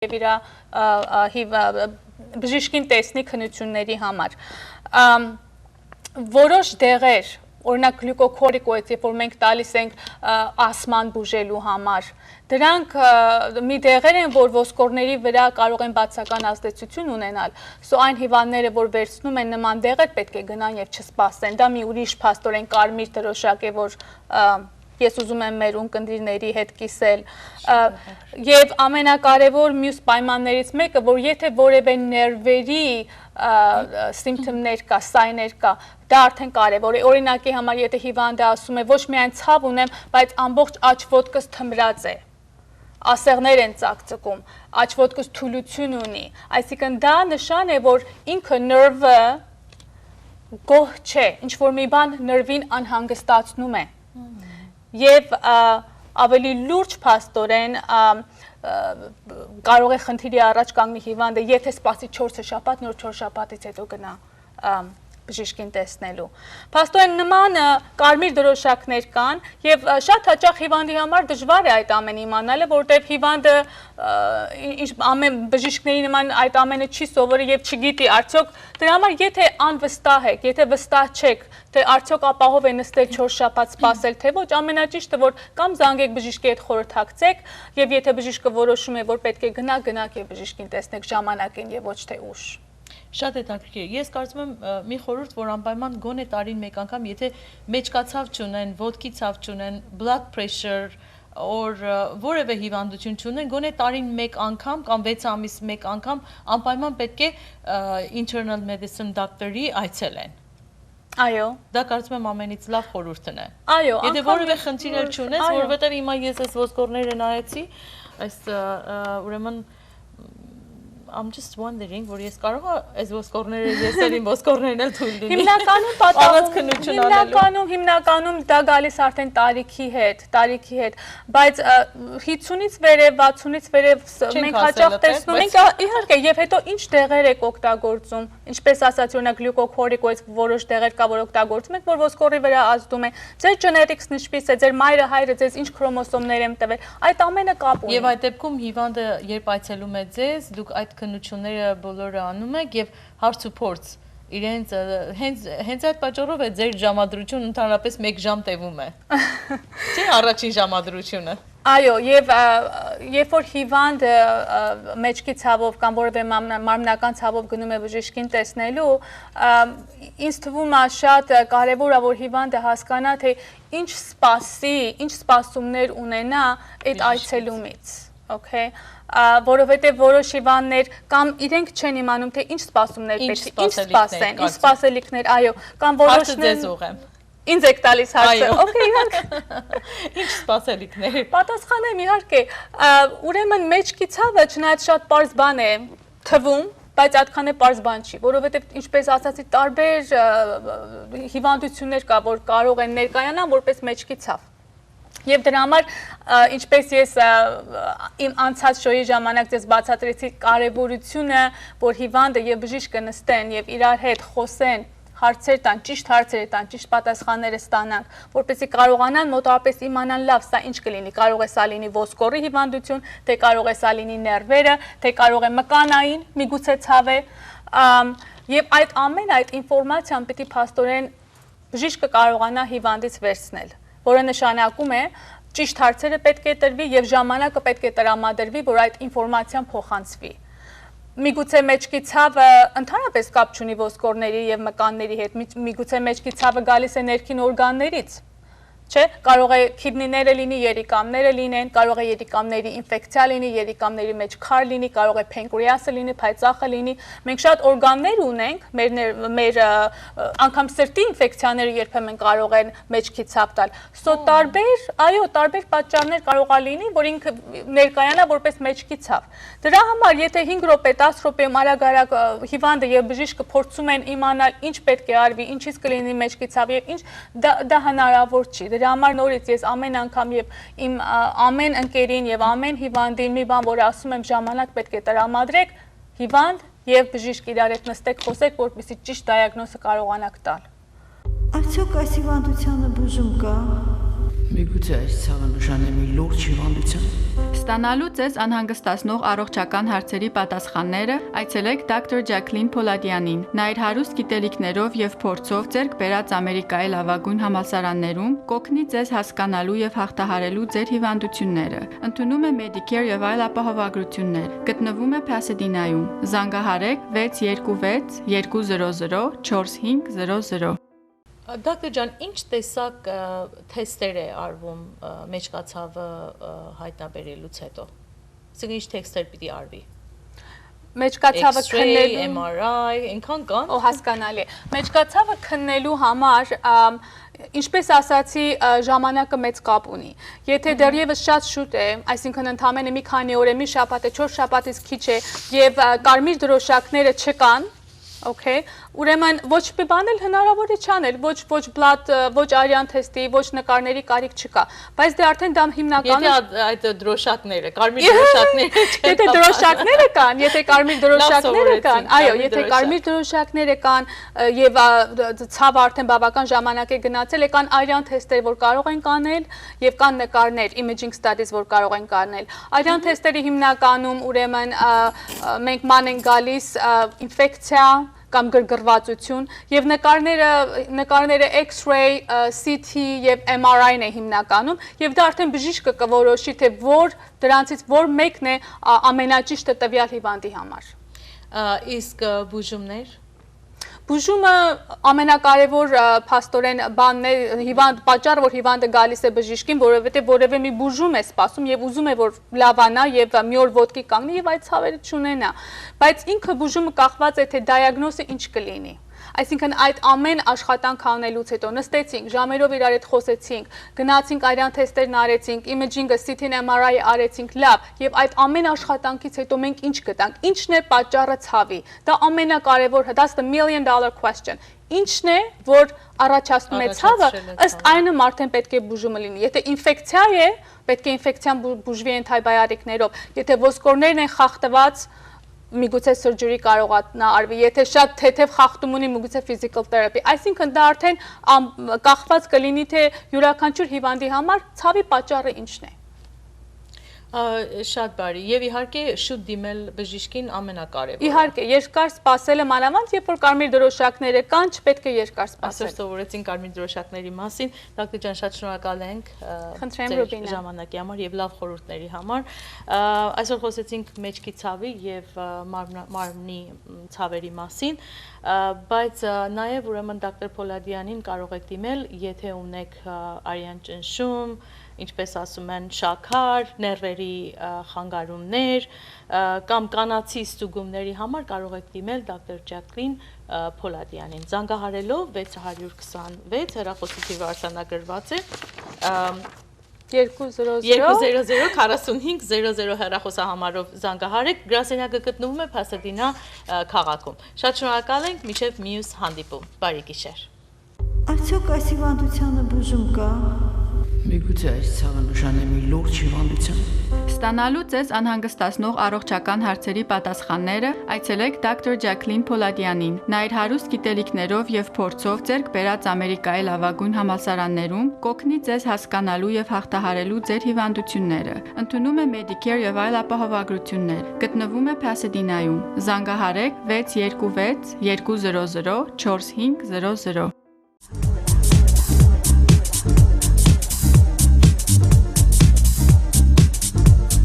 եւ իր բժիշկին տեսնի քննությունների համար որոշ դեղեր օրինակ գլյուկոկորտիկոիդ երբ որ մենք տալիս ենք ասման բուժելու համար դրանք մի դեղեր են որ ոսկորների վրա կարող են բացական ազդեցություն ունենալ սո այն հիվանդները որ վերցնում են նման դեղեր պետք է գնան եւ չսպասեն դա մի ուրիշ փաստորեն կարմիր դրոշակ է որ ես ուզում եմ մեր ունկնդիրների հետ կիսել եւ ամենակարևոր մյուս պայմաններից մեկը որ եթե որևէ ներվերի սիմպտոմներ կա, սայներ կա, դա արդեն կարևոր է օրինակի համար եթե հիվանդը ասում է ոչ միայն ցավ ունեմ, բայց ամբողջ աչվոտքս թմրած է ասեղներ են ծակծկում, աչվոտքս թուլություն ունի, այսինքն դա նշան է որ ինքը ներվը գոհ չէ, ինչ որ մի բան ներվին անհանգստացնում է Եվ ավելի լուրջ փաստորեն կարող է խնդիրի առաջ կանգնի հիվանդը, եթե սպասի 4 շաբաթ, նոր 4 շաբաթից հետո գնա բժիշկին տեսնելու։ Փաստորեն նման կարմիր դրոշակներ կան եւ շատ հաճախ հիվանդի համար դժվար է այդ ամենը իմանալը, որտեղ հիվանդը ամեն բժիշկների նման այդ ամենը չի սովորել եւ չգիտի արդյոք դրա համար եթե անվստահ եք, եթե վստահ չեք, թե արդյոք ապահով է նստել 4 շաբաթ սպասել, թե ոչ, ամենաճիշտը որ կամ զանգեք բժիշկի հետ խորհրդակցեք եւ եթե բժիշկը որոշում է որ պետք է գնաք եւ բժիշկին տեսնեք ժամանակին եւ ոչ թե ուշ։ Շատ հետաքրքիր։ Ես կարծում եմ մի խորհուրդ, որ անպայման գոնե տարին մեկ անգամ, եթե մեջքացավ չունեն, ոտքի ցավ չունեն, blood pressure, or որևէ հիվանդություն չունեն, գոնե տարին մեկ անգամ կամ 6 ամիս մեկ անգամ անպայման պետք է internal medicine doctor-ի այցելեն։ Այո։ Դա կարծում եմ ամենից լավ խորհուրդն է։ Այո, Եթե որևէ խնդիր չունես, որովհետև հիմա ես այս ոսկորները նայեցի, այս ուրեմն I'm just wondering, որ ես կարող եմ այս ոսկորները եսել իմ ոսկորներն էլ թույլ լինի։ Հիմնականում դա գալիս արդեն տարիքի հետ, բայց 50-ից վերև, 60-ից վերև մենք հաճախ տեսնում ենք, իհարկե, եւ հետո ինչ դեղեր եք օգտագործում, ինչպես ասացի, օրինակ գլյուկոկորտիկոիդ որոշ դեղեր կա, որ օգտագործում եք, որ ոսկորի վրա ազդում է, ձեր genetics-ն ինչպես է, ձեր մայրը, հայրը ձեզ ինչ քրոմոսոմներ են տվել, այդ ամենը կապ ունի։ Եվ այդ դեպքում հիվանդը երբ այցելում է ձեզ, դուք այդ քննությունները բոլորը անում եք եւ հարց ու փորձ իրենց հենց այդ պատճառով է ձեր ժամադրությունը ընդհանրապես 1 ժամ տևում է։ Չէ՞ առաջին ժամադրությունը։ Այո, եւ երբ որ հիվանդը մեջքի ցավով կամ որևէ մարմնական ցավով գնում է բժիշկին տեսնելու, ինձ թվում է շատ կարեւոր է որ հիվանդը հասկանա թե ինչ սպասի, ինչ սպասումներ ունենա այդ այցելումից, okay որովհետև որոշ հիվանդներ կամ իրենք չեն իմանում թե ինչ սպասումներ պետք է ինչ սպասեն, ինչ սպասելիքներ, այո, կամ որոշներ Ինձ եք տալիս հարցը, okay, իհարկե։ Ինչ սպասելիքներ։ Պատասխանեմ իհարկե, ուրեմն մեջքի ցավը չնայած շատ պարզ բան է թվում, բայց այդքան է պարզ բան չի, որովհետև ինչպես ասացի, տարբեր հիվանդություններ կա, որ կարող են ներկայանալ որպես մեջքի ցավ։ Եվ դրա համար, ինչպես ես իմ անցած շոուի ժամանակ ձեզ բացատրեցի կարևորությունը, որ հիվանդը եւ բժիշկը նստեն եւ իրար հետ խոսեն, հարցեր տան, ճիշտ հարցեր տան, ճիշտ պատասխանները ստանանք, որպեսզի կարողանան մոտավորապես իմանան լավ, սա ինչ կլինի, կարող է սա լինի ոսկորի հիվանդություն, թե կարող է սա լինի ներվերը, թե կարող է մկանային, միգուցե ցավ է, եւ այդ ամեն այդ ինֆորմացիան պետք է փաստորեն բժիշկը կարողանա հիվանդից վերցնել, որը նշանակում է ճիշտ հարցերը պետք է տրվի եւ ժամանակը պետք է տրամադրվի, որ այդ ինֆորմացիան փոխանցվի։ Միգուցե մեջքի ցավը ընդհանրապես կապ չունի ոսկորների եւ մկանների հետ, միգուցե մեջքի ցավը գալիս է ներքին օրգաններից, չէ, կարող է քիդնիները լինի, երիկամները լինեն, կարող է երիկամների ինֆեկցիա լինի, երիկամների մեջ քար լինի, կարող է փենկրեասը լինի, փայծաղը լինի։ Մենք շատ օրգաններ ունենք, մեր անգամ սրտի ինֆեկցիաները երբեմն կարող են մեջքի ցավ տալ։ Սո տարբեր պատճառներ կարող է լինի, որ ինքը ներկայանա որպես մեջքի ցավ։ Դրա համար եթե 5 րոպե, 10 րոպեում արագ հիվանդը եւ բժիշկը փորձում են իմանալ ինչ պետք է արվի, ինչից կլինի մեջքի ցավ եւ ինչ դա հնարավոր չի։ Դրա համար նորից ես ամեն անգամ եւ իմ ամեն ընկերին եւ ամեն հիվանդին մի բան որ ասում եմ ժամանակ պետք է տրամադրեք հիվանդ եւ բժիշկ իրար հետ նստեք խոսեք որպեսզի ճիշտ դիագնոզը կարողանաք տալ Արդյոք այս հիվանդությանը բուժում կա Միգուցե այս ցավը նշան է մի լուրջ հիվանդություն Ստանալու ձեզ անհանգստացնող առողջական հարցերի պատասխանները այցելեք Dr. Jacqueline Poladianին։ Նա իր հարուստ գիտելիքներով եւ փորձով ձեռք բերած Ամերիկայի լավագույն համալսարաններում կօգնի ձեզ հասկանալու եւ հաղթահարելու ձեր հիվանդությունները։ Ընդունում է Medicare եւ այլ ապահովագրություններ։ Գտնվում է Pasadena-ում։ Զանգահարեք 626 200 4500։ Դոկտոր ջան, ինչ տեսակ թեստեր է արվում մեջկացավը հայտնաբերելուց հետո։ Իսկ ինչ թեստեր պիտի արվի։ Մեջկացավը քննելու MRI, այնքան կան։ Օ, հասկանալի է։ Մեջկացավը քննելու համար ինչպես ասացի, ժամանակը մեծ կապ ունի։ Եթե դեռևս շատ շուտ է, այսինքն ընդամենը մի քանի օր է, մի շաբաթ է, 4 շաբաթից քիչ է եւ կարմիր դրոշակները չկան, okay, ուրեմն ոչ մի բան էլ հնարավոր է չանել, ոչ բլադ, ոչ արյան թեստի, ոչ նկարների կարիք չկա, բայց դե արդեն դա հիմնականում Եթե այդ դրոշակները, կարմիր դրոշակները չեն, եթե դրոշակները կան, եթե կարմիր դրոշակները կան, այո, եթե կարմիր դրոշակները կան եւ ցավը արդեն բավական ժամանակ է գնացել, կան արյան թեստեր, որ կարող են կանել եւ կան նկարներ, imaging studies, որ կարող են կանել։ Արյան թեստերի հիմնականում ուրեմն մենք ման են գալիս ինֆեկցիա կամ գրգռվածություն եւ նկարները X-ray, CT եւ MRI-ն է հիմնականում եւ դա արդեն բժիշկը կորոշի թե որ դրանցից որ մեկն է ամենաճիշտը տվյալ հիվանդի համար։ Իսկ բուժումներ Բուժումը ամենակարևոր փաստորեն բանն է, պատճառը որ հիվանդը գալիս է բժիշկին, որովհետեւ որևէ մի բուժում է սպասում եւ ուզում է որ լավանա եւ մի օր ոտքի կանգնի եւ այդ ցավերը չունենա, բայց ինքը բուժումը կախված է թե դիագնոզը ինչ կլինի։ Այսինքն այդ ամեն աշխատանք անելուց հետո նստեցինք, ժամերով իրար հետ խոսեցինք, գնացինք արյան թեստերն արեցինք, imaging-ը, CT-ն, MRI-ը արեցինք, լավ, եւ այդ ամեն աշխատանքից հետո մենք ինչ գտանք, ինչն է պատճառը ցավի։ Դա ամենակարևոր, that's the $1 million question։ Ինչն է, որ առաջացնում է ցավը, ըստ այնմ արդեն պետք է բուժումը լինի։ Եթե ինֆեկցիա է, պետք է ինֆեկցիան բուժվի անտիբիոտիկներով։ Եթե ոսկորներն են խախտված, միգուցե surgery կարող է արվի, եթե շատ թեթև խախտում ունի, միգուցե physical therapy, այսինքն դա արդեն կախված կլինի թե յուրաքանչյուր հիվանդի համար ցավի պատճառը ինչն է։ Շատ բարի եւ իհարկե շուտ դիմել բժիշկին ամենակարևորը։ Իհարկե, երկար սպասելը մանավանդ, երբ որ կարմիր դրոշակները կան, չպետք է երկար սպասել։ Այսօր սովորեցին կարմիր դրոշակների մասին, դոկտոր ջան, շատ շնորհակալ ենք ձեր ժամանակի համար եւ լավ խորհուրդների համար։ Այսօր խոսեցինք մեջքի ցավի եւ մարմնի ցավերի մասին, բայց նաեւ ուրեմն դոկտոր Poladianին կարող եք դիմել, եթե ունեք արյան ճնշում, ինչպես ասում են, շաքար, ներվերի խանգարումներ կամ կանացի ստուգումների համար կարող եք դիմել Dr. Jacqueline Poladianին։ Զանգահարելով 626 հեռախոսի թիվը արձանագրված է 200 45 00 հեռախոսահամարով զանգահարեք, գրասենյակը գտնվում է Pasadena քաղաքում։ Շատ շնորհակալ ենք, մինչև մյուս հանդիպում։ Բարի գիշեր։ Արդյոք այս հիվանդությանը բուժում կա։ Միգուցե այս ցավը նշանեմի լուրջ հիվանդության։ Ստանալու ձեզ անհանգստացնող առողջական հարցերի պատասխանները այցելեք Dr. Jacqueline Poladianին։ Նա իր հարուստ գիտելիքներով եւ փորձով ձեռք բերած Ամերիկայի լավագույն համալսարաններում կօգնի ձեզ հասկանալու եւ հաղթահարելու ձեր հիվանդությունները։ Ընդունում է Medicare եւ այլ ապահովագրություններ։ Գտնվում է Pasadena-ում։ Զանգահարեք 626 200 4500։